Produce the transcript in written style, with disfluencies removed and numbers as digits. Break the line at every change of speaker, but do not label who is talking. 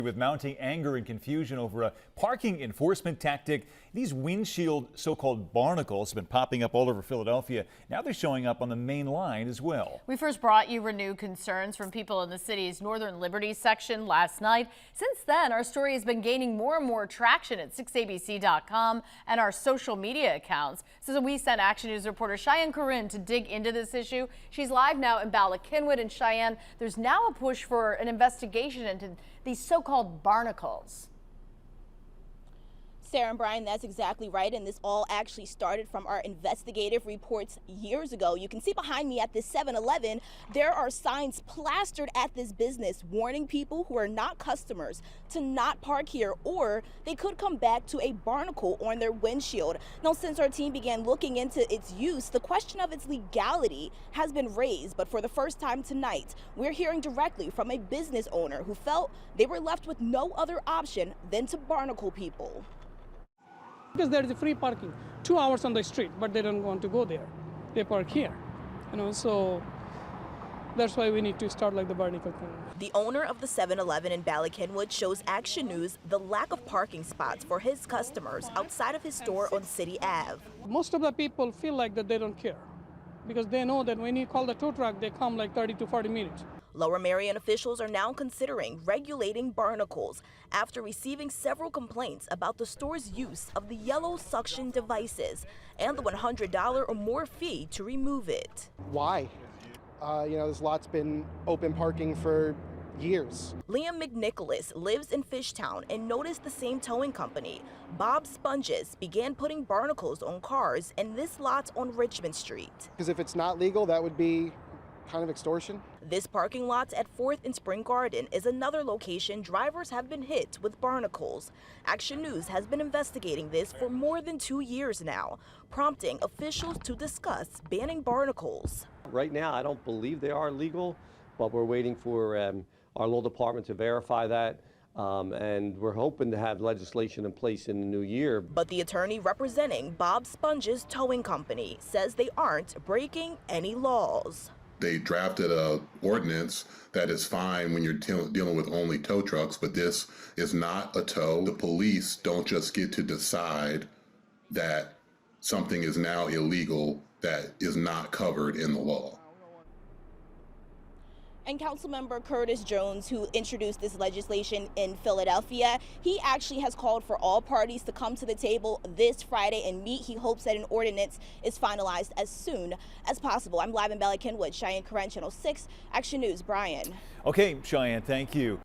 With mounting anger and confusion over a parking enforcement tactic, these windshield so-called barnacles have been popping up all over Philadelphia. Now they're showing up on the main line as well.
We first brought you renewed concerns from people in the city's Northern Liberty section last night. Since then, our story has been gaining more and more traction at 6abc.com and our social media accounts. So we sent Action News reporter Cheyenne Corinne to dig into this issue. She's live now in Bala-Cynwyd. And Cheyenne, there's now a push for an investigation into these so-called barnacles.
Sarah and Brian, that's exactly right. And this all actually started from our investigative reports years ago. You can see behind me at this 7-Eleven, there are signs plastered at this business warning people who are not customers to not park here, or they could come back to a barnacle on their windshield. Now, since our team began looking into its use, the question of its legality has been raised. But for the first time tonight, we're hearing directly from a business owner who felt they were left with no other option than to barnacle people.
Because there is a free parking 2 hours on the street, but they don't want to go there. They park here, so that's why we need to start like the barnacle thing.
The owner of the 7-Eleven in Bala-Cynwyd shows Action News the lack of parking spots for his customers outside of his store on City Ave.
Most of the people feel like that they don't care because they know that when you call the tow truck, they come like 30 to 40 minutes.
Lower Merion officials are now considering regulating barnacles after receiving several complaints about the store's use of the yellow suction devices and the $100 or more fee to remove it.
Why? This lot's been open parking for years.
Liam McNicholas lives in Fishtown and noticed the same towing company, Bob Sponges, began putting barnacles on cars in this lot on Richmond Street.
Because if it's not legal, that would be kind of extortion.
This parking lot at 4th and Spring Garden is another location drivers have been hit with barnacles. Action News has been investigating this for more than 2 years now, prompting officials to discuss banning barnacles.
Right now, I don't believe they are legal, but we're waiting for our law department to verify that. And we're hoping to have legislation in place in the new year.
But the attorney representing Bob Sponge's towing company says they aren't breaking any laws.
They drafted a ordinance that is fine when you're dealing with only tow trucks, but this is not a tow. The police don't just get to decide that something is now illegal that is not covered in the law.
And Councilmember Curtis Jones, who introduced this legislation in Philadelphia, he actually has called for all parties to come to the table this Friday and meet. He hopes that an ordinance is finalized as soon as possible. I'm live in Bala-Cynwyd. Cheyenne Corinne, Channel 6, Action News. Brian.
Okay, Cheyenne, thank you.